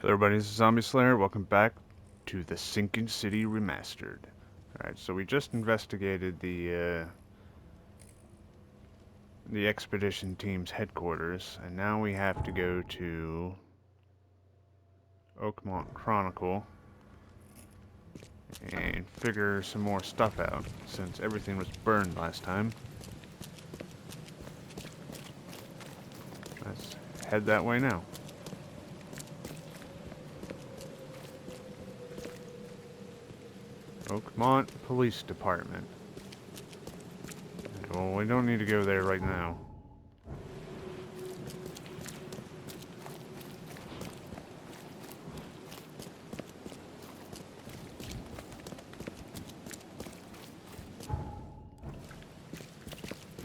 Everybody, this is Zombie Slayer. Welcome back to the Sinking City Remastered. Alright, so we just investigated the expedition team's headquarters, and now we have to go to Oakmont Chronicle and figure some more stuff out, since everything was burned last time. Let's head that way now. Oakmont Police Department. Well, we don't need to go there right now.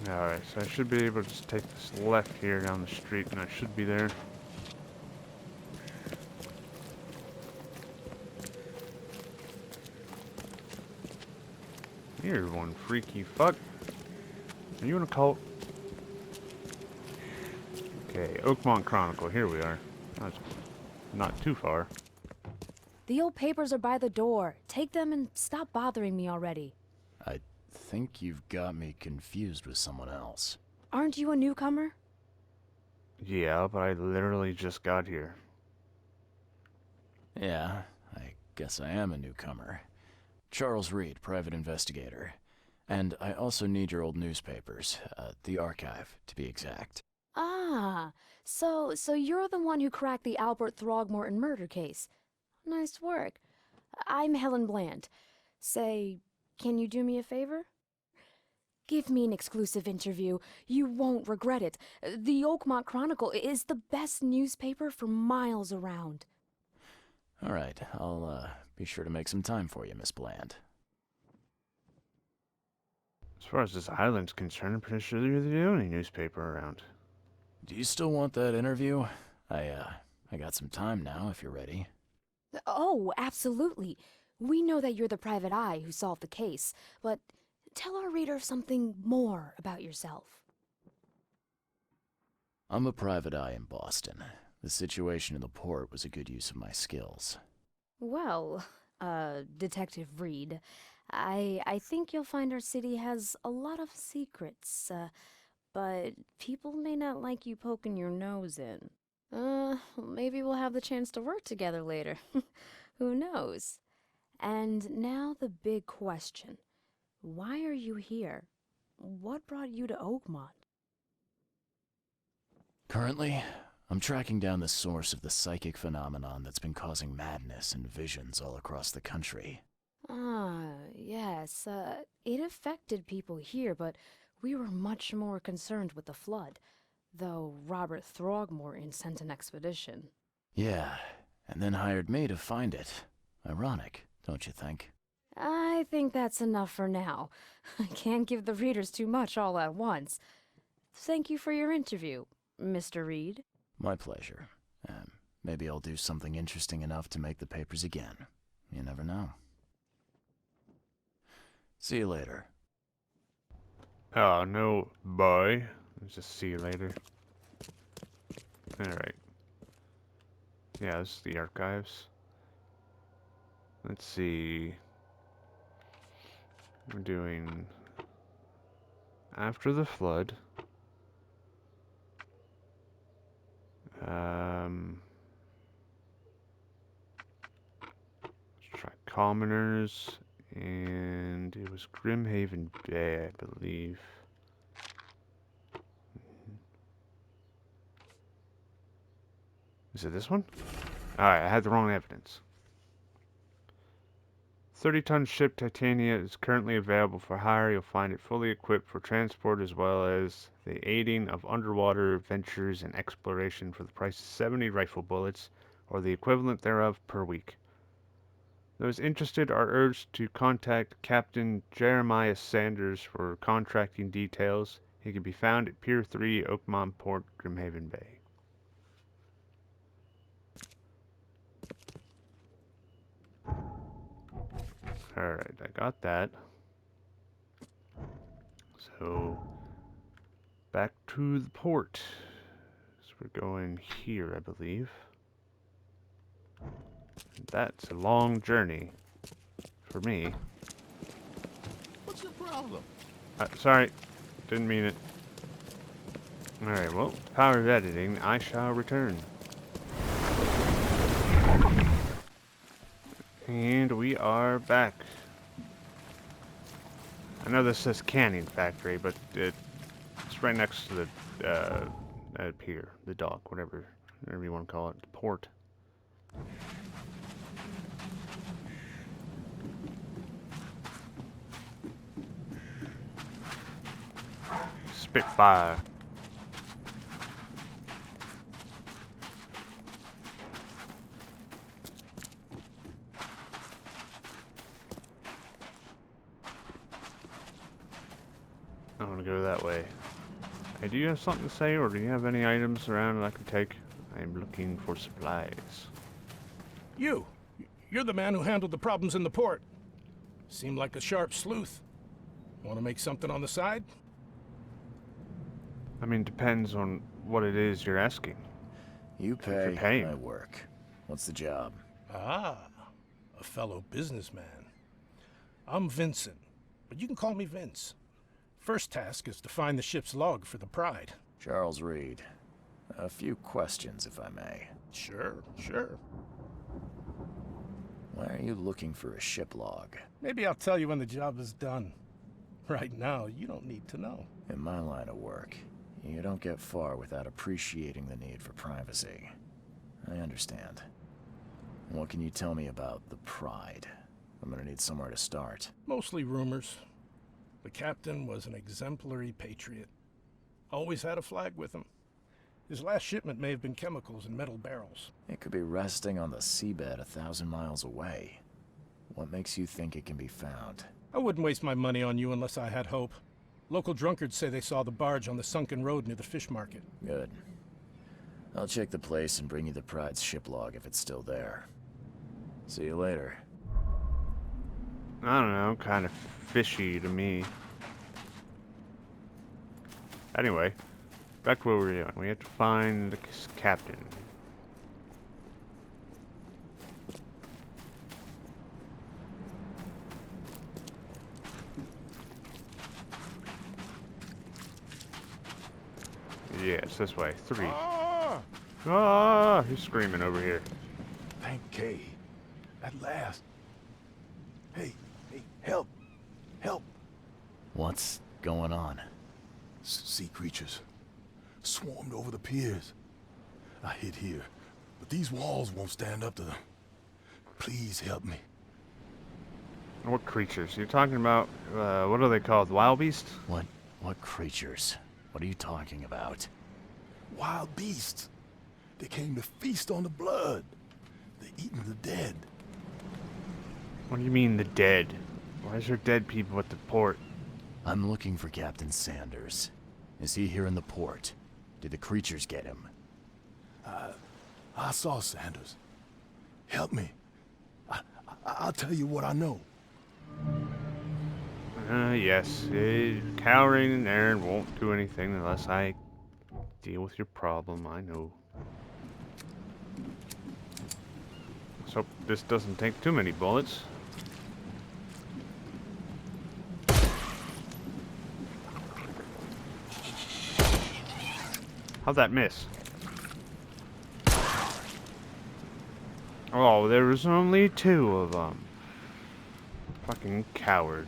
Alright, so I should be able to just take this left here down the street and I should be there. You're one freaky fuck. Are you in a cult? Okay, Oakmont Chronicle, here we are. That's not too far. The old papers are by the door. Take them and stop bothering me already. I think you've got me confused with someone else. Aren't you a newcomer? Yeah, but I literally just got here. Yeah, I guess I am a newcomer. Charles Reed, private investigator. And I also need your old newspapers, the archive, to be exact. Ah, so you're the one who cracked the Albert Throgmorton murder case. Nice work. I'm Helen Bland. Say, can you do me a favor? Give me an exclusive interview. You won't regret it. The Oakmont Chronicle is the best newspaper for miles around. All right, I'll be sure to make some time for you, Miss Bland. As far as this island's concerned, I'm pretty sure you're the only newspaper around. Do you still want that interview? I got some time now, if you're ready. Oh, absolutely. We know that you're the private eye who solved the case, but tell our reader something more about yourself. I'm a private eye in Boston. The situation in the port was a good use of my skills. Well, Detective Reed, I think you'll find our city has a lot of secrets, but people may not like you poking your nose in. Maybe we'll have the chance to work together later. Who knows? And now the big question. Why are you here? What brought you to Oakmont? Currently, I'm tracking down the source of the psychic phenomenon that's been causing madness and visions all across the country. Ah, yes, it affected people here, but we were much more concerned with the flood, though Robert Throgmorton sent an expedition. Yeah, and then hired me to find it. Ironic, don't you think? I think that's enough for now. I can't give the readers too much all at once. Thank you for your interview, Mr. Reed. My pleasure. Maybe I'll do something interesting enough to make the papers again. You never know. See you later. Oh, no, bye. Let's just see you later. Alright. Yeah, this is the archives. Let's see. We're doing after the flood. Let's try commoners, and it was Grimhaven Bay, I believe. Is it this one? Alright, I had the wrong evidence. 30-ton ship Titania is currently available for hire. You'll find it fully equipped for transport as well as the aiding of underwater ventures and exploration for the price of 70 rifle bullets, or the equivalent thereof, per week. Those interested are urged to contact Captain Jeremiah Sanders for contracting details. He can be found at Pier 3, Oakmont Port, Grimhaven Bay. Alright, I got that. So, back to the port. So we're going here, I believe. That's a long journey for me. What's your problem? Sorry, didn't mean it. Alright, well, power of editing, I shall return. And we are back. I know this says Canning Factory, but it's right next to the pier, the dock, whatever you want to call it, the port. Spitfire. I want to go that way. Hey, do you have something to say, or do you have any items around that I can take? I am looking for supplies. You're the man who handled the problems in the port. Seemed like a sharp sleuth. Want to make something on the side? I mean, depends on what it is you're asking. You If you're pay, paying. I work. What's the job? Ah, a fellow businessman. I'm Vincent, but you can call me Vince. First task is to find the ship's log for the Pride. Charles Reed. A few questions, if I may. Sure. Why are you looking for a ship log? Maybe I'll tell you when the job is done. Right now, you don't need to know. In my line of work, you don't get far without appreciating the need for privacy. I understand. What can you tell me about the Pride? I'm gonna need somewhere to start. Mostly rumors. The captain was an exemplary patriot. Always had a flag with him. His last shipment may have been chemicals in metal barrels. It could be resting on the seabed 1,000 miles away. What makes you think it can be found? I wouldn't waste my money on you unless I had hope. Local drunkards say they saw the barge on the sunken road near the fish market. Good. I'll check the place and bring you the Pride's ship log if it's still there. See you later. I don't know, kind of fishy to me. Anyway, back to what we were doing. We have to find the captain. Yes, this way. 3. Ah! He's screaming over here. Thank Kay. At last. Hey, help. Help. What's going on? Sea creatures. Swarmed over the piers. I hid here, but these walls won't stand up to them. Please help me. What creatures? You're talking about, what are they called? Wild beasts? What creatures? What are you talking about? Wild beasts. They came to feast on the blood. They're eating the dead. What do you mean, the dead? Why is there dead people at the port? I'm looking for Captain Sanders. Is he here in the port? Did the creatures get him? I saw Sanders. Help me. I'll tell you what I know. Yes. Cowering in there won't do anything unless I deal with your problem, I know. Let's hope this doesn't take too many bullets. How'd that miss? Oh, there was only 2 of them. Fucking coward.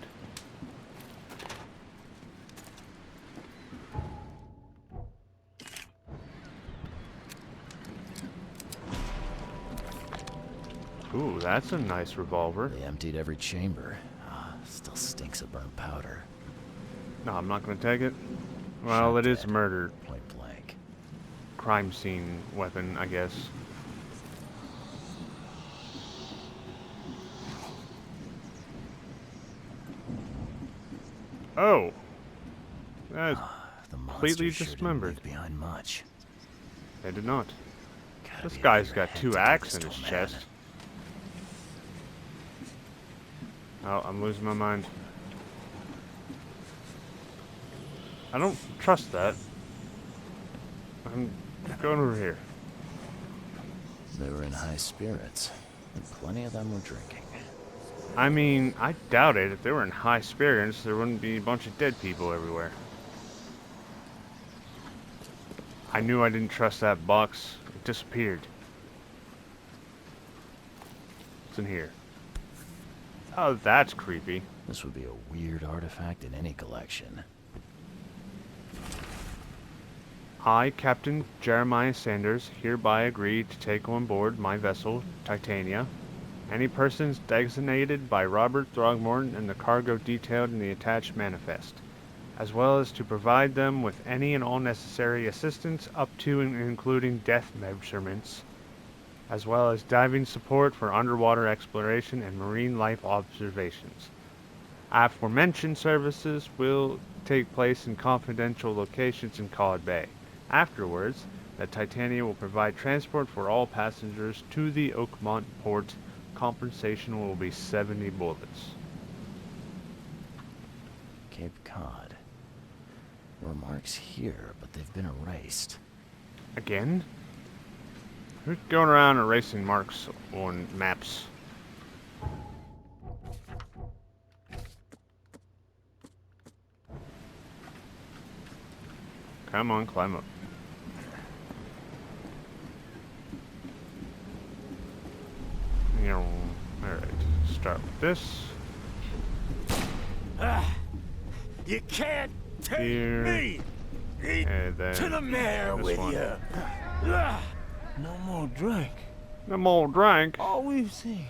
Ooh, that's a nice revolver. They emptied every chamber. Still stinks of burnt powder. No, I'm not gonna take it. Well, Shot it is dead. murder. Point blank. Crime scene weapon, I guess. Oh! That is The completely monsters sure didn't dismembered. leave behind much. They did not. Gotta This be a guy's bigger got head 2 to axes this in his to a man. chest. Oh, I'm losing my mind. I don't trust that. I'm going over here. They were in high spirits. and plenty of them were drinking. I mean, I doubt it. If they were in high spirits, there wouldn't be a bunch of dead people everywhere. I knew I didn't trust that box. It disappeared. What's in here? Oh, that's creepy. This would be a weird artifact in any collection. I, Captain Jeremiah Sanders, hereby agree to take on board my vessel, Titania, any persons designated by Robert Throgmorton and the cargo detailed in the attached manifest, as well as to provide them with any and all necessary assistance up to and including depth measurements, as well as diving support for underwater exploration and marine life observations. Aforementioned services will take place in confidential locations in Cod Bay. Afterwards, the Titania will provide transport for all passengers to the Oakmont port. Compensation will be 70 bullets. Cape Cod. There were marks here, but they've been erased. Again? Who's going around erasing marks on maps? Come on, climb up. Alright, start with this. You can't take Here. me! Eat And then to the mayor this with one. you! No more drink. No more drink. All we've seen.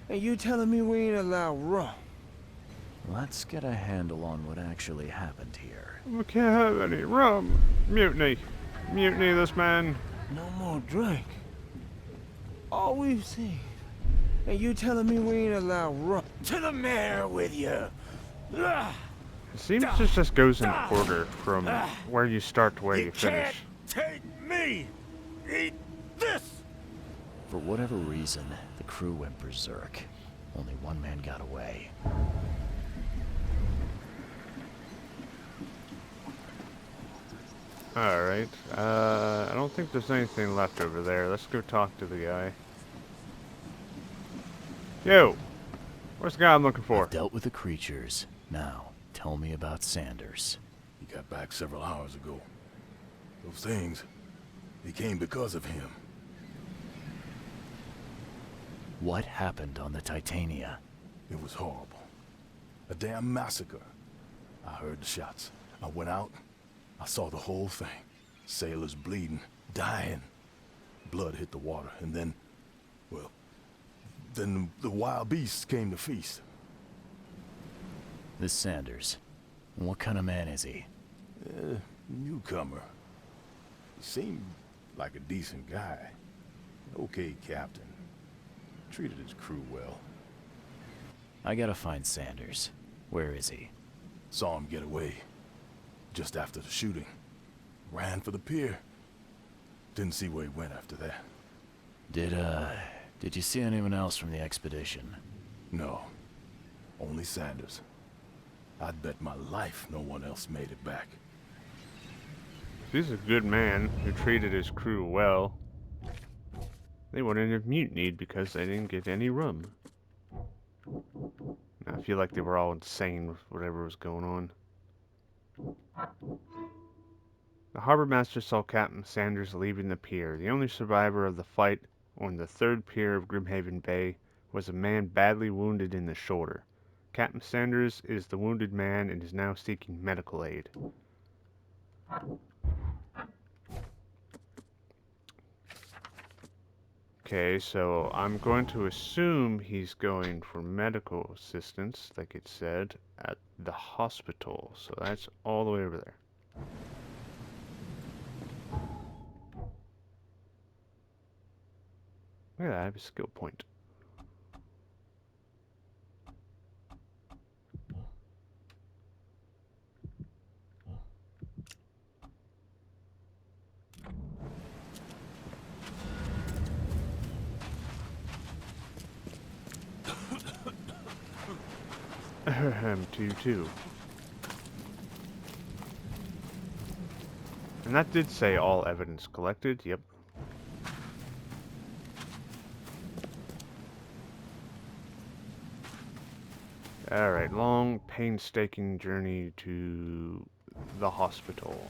And you telling me we ain't allowed rum? Let's get a handle on what actually happened here. We can't have any rum. Mutiny. Mutiny this man. No more drink. All we've seen. And you telling me we ain't allowed rum? To the mayor with you! It seems this just goes in order from where you start to where you can't finish. take me! Eat this! For whatever reason, the crew went berserk. Only one man got away. Alright, I don't think there's anything left over there. Let's go talk to the guy. Yo! Where's the guy I'm looking for? I've dealt with the creatures. Now, tell me about Sanders. He got back several hours ago. Those things, they came because of him. What happened on the Titania? It was horrible. A damn massacre. I heard the shots. I went out. I saw the whole thing. Sailors bleeding, dying. Blood hit the water, and then, well, then the wild beasts came to feast. This Sanders. What kind of man is he? Newcomer. He seemed like a decent guy. Okay, captain. Treated his crew well. I gotta find Sanders. Where is he? Saw him get away. Just after the shooting. Ran for the pier. Didn't see where he went after that. Did you see anyone else from the expedition? No. Only Sanders. I'd bet my life no one else made it back. He's a good man who treated his crew well. They wouldn't have mutinied because they didn't get any rum. I feel like they were all insane with whatever was going on. The harbor master saw Captain Sanders leaving the pier. The only survivor of the fight on the third pier of Grimhaven Bay was a man badly wounded in the shoulder. Captain Sanders is the wounded man and is now seeking medical aid. Okay, so I'm going to assume he's going for medical assistance, like it said, at the hospital. So that's all the way over there. Look at that, I have a skill point. Two. And that did say all evidence collected, yep. Alright, long, painstaking journey to the hospital.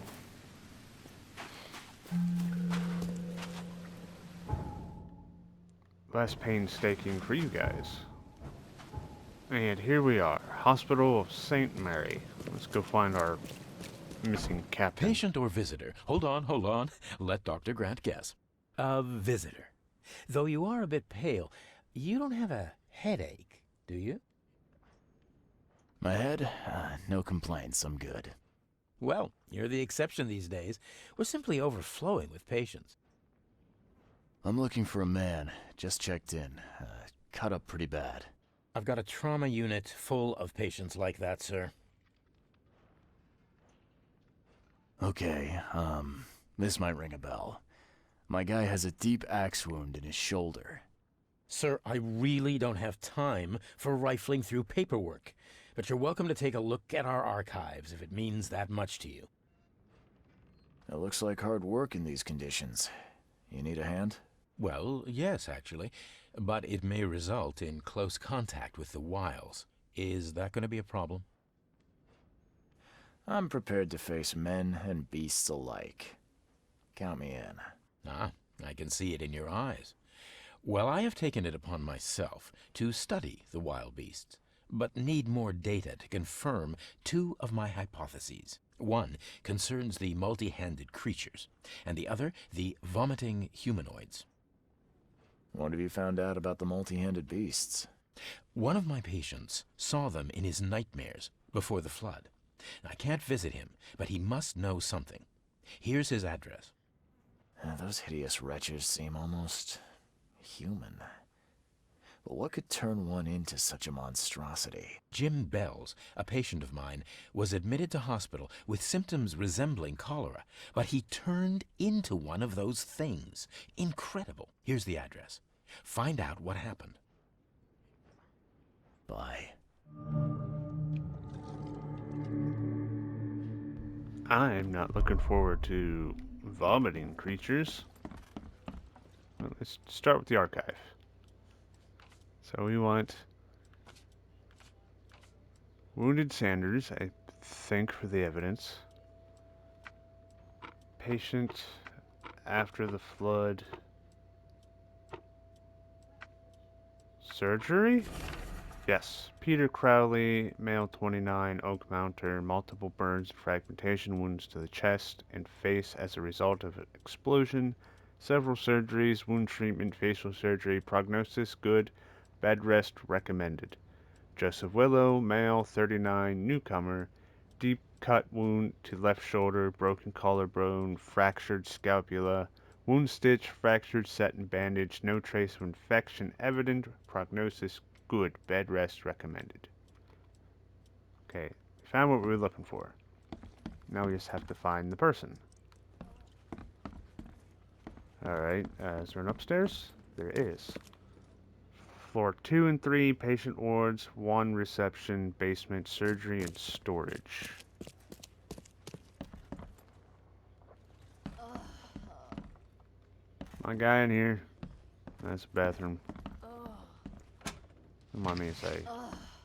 Less painstaking for you guys. And here we are, Hospital of St. Mary. Let's go find our missing captain. Patient or visitor? Hold on. Let Dr. Grant guess. A visitor. Though you are a bit pale, you don't have a headache, do you? My head? No complaints, I'm good. Well, you're the exception these days. We're simply overflowing with patients. I'm looking for a man. Just checked in. Cut up pretty bad. I've got a trauma unit full of patients like that, sir. Okay, this might ring a bell. My guy has a deep axe wound in his shoulder. Sir, I really don't have time for rifling through paperwork, but you're welcome to take a look at our archives if it means that much to you. It looks like hard work in these conditions. You need a hand? Well, yes, actually, but it may result in close contact with the wiles. Is that going to be a problem? I'm prepared to face men and beasts alike. Count me in. Ah, I can see it in your eyes. Well, I have taken it upon myself to study the wild beasts, but need more data to confirm two of my hypotheses. One concerns the multi-handed creatures, and the other the vomiting humanoids. What have you found out about the multi-handed beasts? One of my patients saw them in his nightmares before the flood. I can't visit him, but he must know something. Here's his address. Those hideous wretches seem almost human. But what could turn one into such a monstrosity? Jim Bells, a patient of mine, was admitted to hospital with symptoms resembling cholera, but he turned into one of those things. Incredible. Here's the address. Find out what happened. Bye. I'm not looking forward to vomiting creatures. Well, let's start with the archive. So we want Wounded Sanders, I think, for the evidence. Patient after the flood. Surgery? Yes. Peter Crowley, male 29, Oak Mounter, multiple burns and fragmentation wounds to the chest and face as a result of an explosion. Several surgeries, wound treatment, facial surgery, prognosis good, bed rest recommended. Joseph Willow, male 39, newcomer, deep cut wound to left shoulder, broken collarbone, fractured scapula, wound stitch, fractured set and bandage, no trace of infection evident, prognosis good, bed rest recommended. Okay, found what we were looking for. Now we just have to find the person. Alright, is there an upstairs? There is. Floor 2 and 3, patient wards, 1 reception, basement, surgery, and storage. My guy in here. That's a bathroom. Don't mind me to say.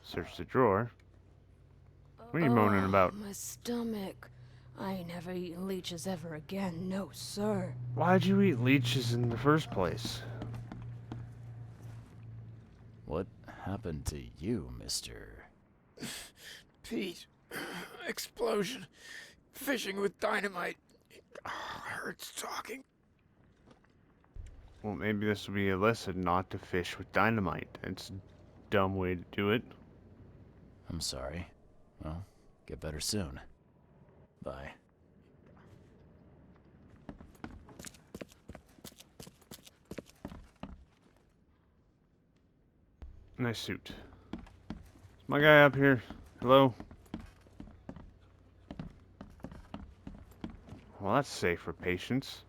Search the drawer. What are you moaning about? My stomach. I ain't never eaten leeches ever again, no sir. Why'd you eat leeches in the first place? What happened to you, mister? Pete, explosion, fishing with dynamite. Hurts talking. Well, maybe this will be a lesson not to fish with dynamite. It's a dumb way to do it. I'm sorry. Well, get better soon. Bye. Nice suit. Is my guy up here? Hello? Well, that's safe for patients.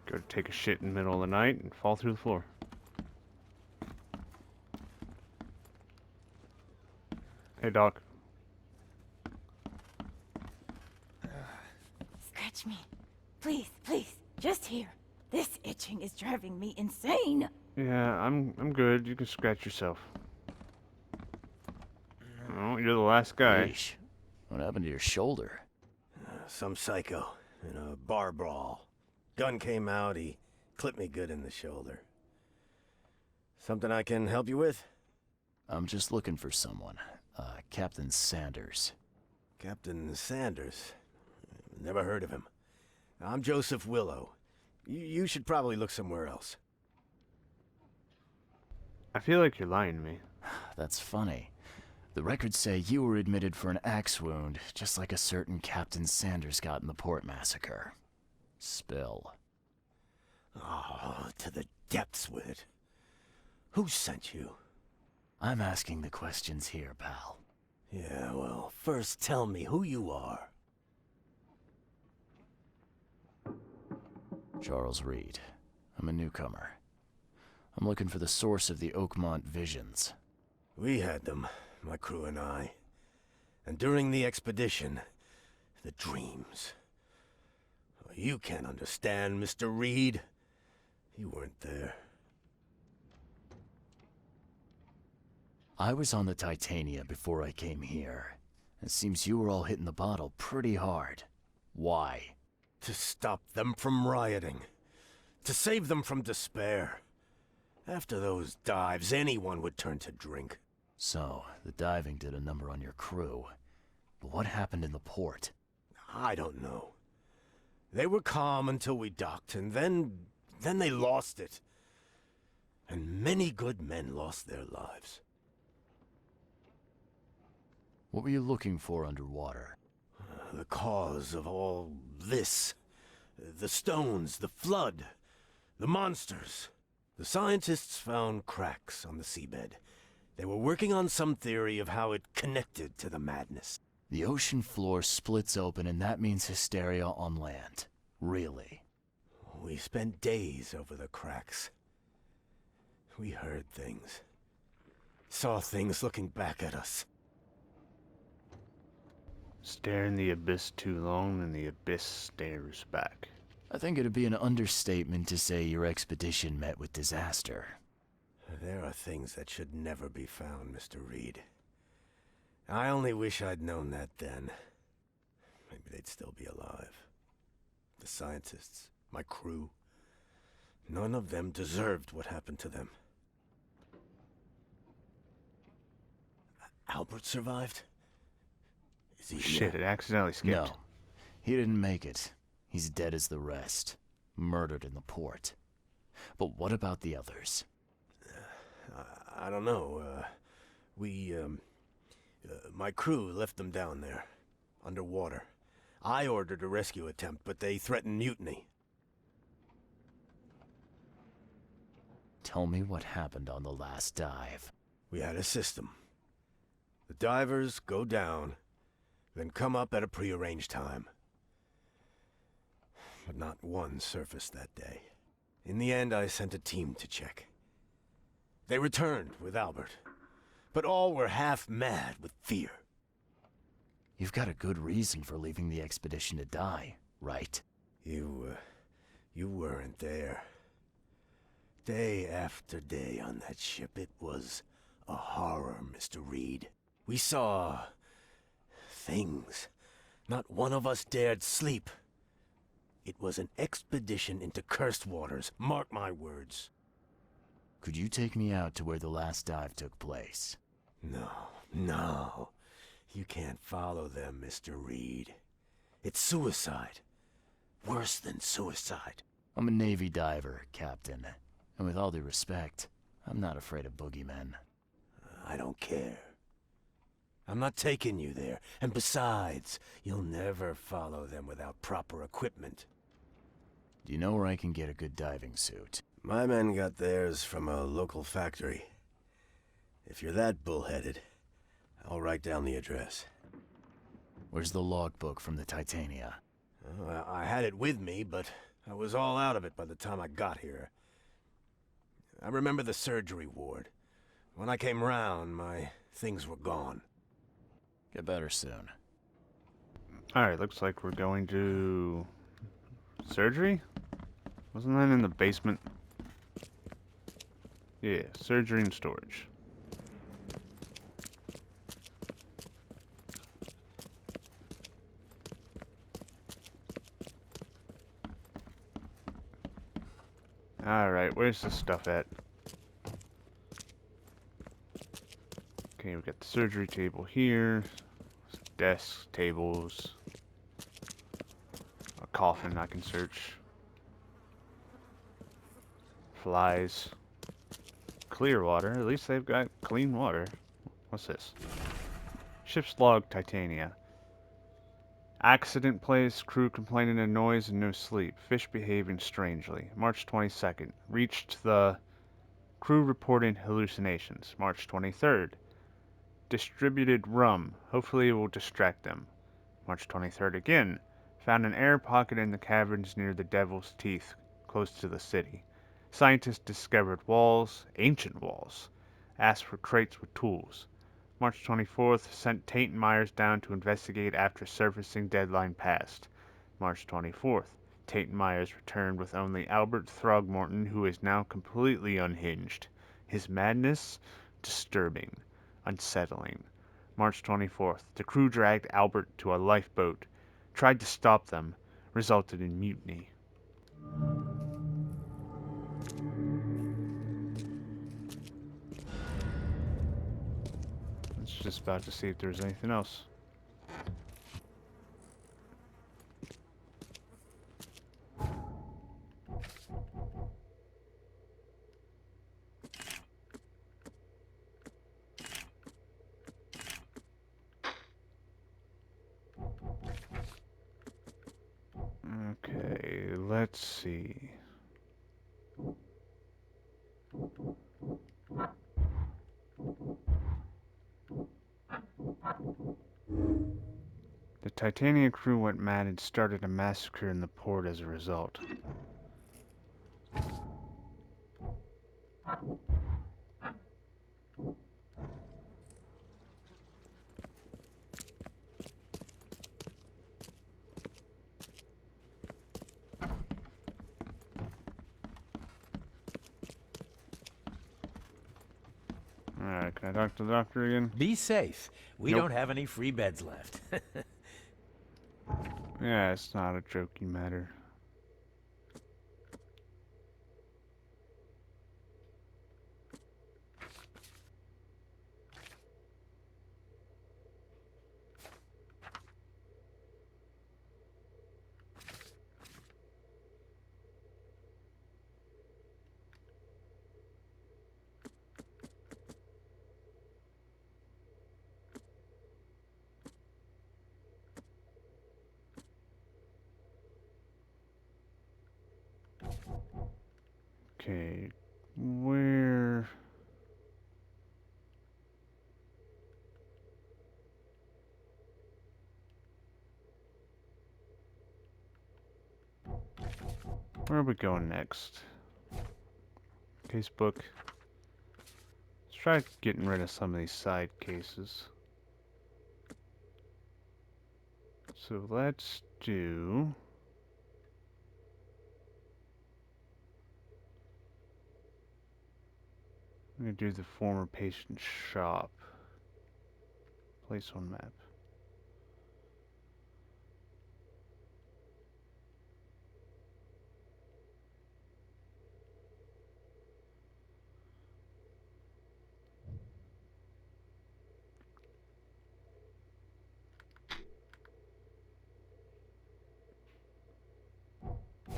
Go to take a shit in the middle of the night and fall through the floor. Hey, Doc. Scratch me. Please, please. Just here. This itching is driving me insane. Yeah, I'm good. You can scratch yourself. Oh, you're the last guy. Yeesh. What happened to your shoulder? Some psycho in a bar brawl. Gun came out, he clipped me good in the shoulder. Something I can help you with? I'm just looking for someone. Captain Sanders. Captain Sanders. Never heard of him. I'm Joseph Willow. You should probably look somewhere else. I feel like you're lying to me. That's funny. The records say you were admitted for an axe wound, just like a certain Captain Sanders got in the Port Massacre. Spill. Oh, to the depths with it. Who sent you? I'm asking the questions here, pal. Yeah, well, first tell me who you are. Charles Reed. I'm a newcomer. I'm looking for the source of the Oakmont visions. We had them, my crew and I. And during the expedition, the dreams. You can't understand, Mr. Reed. You weren't there. I was on the Titania before I came here. It seems you were all hitting the bottle pretty hard. Why? To stop them from rioting. To save them from despair. After those dives, anyone would turn to drink. So, the diving did a number on your crew. But what happened in the port? I don't know. They were calm until we docked, and then they lost it. And many good men lost their lives. What were you looking for underwater? The cause of all this. The stones, the flood, the monsters. The scientists found cracks on the seabed. They were working on some theory of how it connected to the madness. The ocean floor splits open and that means hysteria on land. Really? We spent days over the cracks. We heard things. Saw things looking back at us. Stare in the abyss too long and the abyss stares back. I think it'd be an understatement to say your expedition met with disaster. There are things that should never be found, Mr. Reed. I only wish I'd known that then. Maybe they'd still be alive. The scientists, my crew. None of them deserved what happened to them. Albert survived? Is he Shit, it accidentally skipped. No, he didn't make it. He's dead as the rest. Murdered in the port. But what about the others? I don't know. My crew left them down there, underwater. I ordered a rescue attempt, but they threatened mutiny. Tell me what happened on the last dive. We had a system. The divers go down, then come up at a prearranged time. But not one surfaced that day. In the end, I sent a team to check. They returned with Albert, but all were half mad with fear. You've got a good reason for leaving the expedition to die, right? You weren't there. Day after day on that ship, it was a horror, Mr. Reed. We saw things. Not one of us dared sleep. It was an expedition into cursed waters, mark my words. Could you take me out to where the last dive took place? No. You can't follow them, Mr. Reed. It's suicide. Worse than suicide. I'm a Navy diver, Captain. And with all due respect, I'm not afraid of boogeymen. I don't care. I'm not taking you there. And besides, you'll never follow them without proper equipment. Do you know where I can get a good diving suit? My men got theirs from a local factory. If you're that bullheaded, I'll write down the address. Where's the logbook from the Titania? I had it with me, but I was all out of it by the time I got here. I remember the surgery ward. When I came round, my things were gone. Get better soon. Alright, looks like we're going to... surgery? Wasn't that in the basement? Yeah, surgery and storage. Alright, where's the stuff at? Okay, we got the surgery table here. Desks, tables. A coffin I can search. Flies. Clear water. At least they've got clean water. What's this? Ship's log, Titania. Accident place, crew complaining of noise and no sleep. Fish behaving strangely. March 22nd. Reached the crew reporting hallucinations. March 23rd. Distributed rum. Hopefully it will distract them. March 23rd again. Found an air pocket in the caverns near the Devil's Teeth, close to the city. Scientists discovered walls, ancient walls. Asked for crates with tools. March 24th, sent Tate and Myers down to investigate after surfacing deadline passed. March 24th, Tate and Myers returned with only Albert Throgmorton, who is now completely unhinged. His madness? Disturbing. Unsettling. March 24th, the crew dragged Albert to a lifeboat, tried to stop them, resulted in mutiny. It's just about to see if there's anything else. Okay, let's see. The Titania crew went mad and started a massacre in the port as a result. Alright, can I talk to the doctor again? Be safe. We Nope. don't have any free beds left. Yeah, it's not a joking matter. Okay, where... Where are we going next? Casebook. Let's try getting rid of some of these side cases. So let's do... I'm gonna do the former patient shop. Place on map.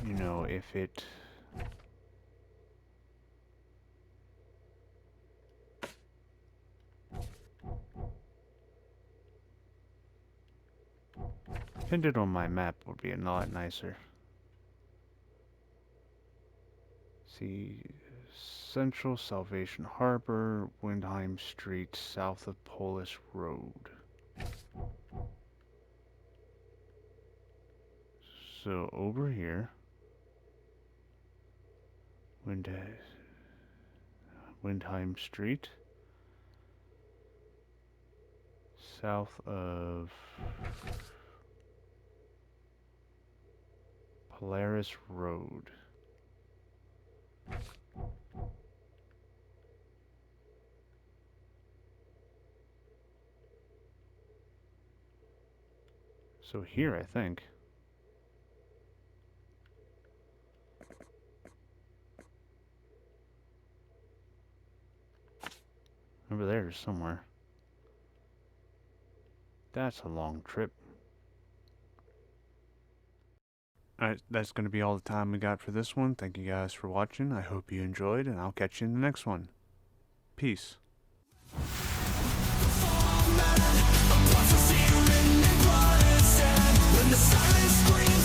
You know, if it... pinned it on my map would be a lot nicer. See, Central Salvation Harbor, Windheim Street, south of Polish Road. So over here, Windheim Street, south of Polaris Road. So here, I think. Over there somewhere. That's a long trip. Alright, that's going to be all the time we got for this one. Thank you guys for watching. I hope you enjoyed, and I'll catch you in the next one. Peace. When the silence screams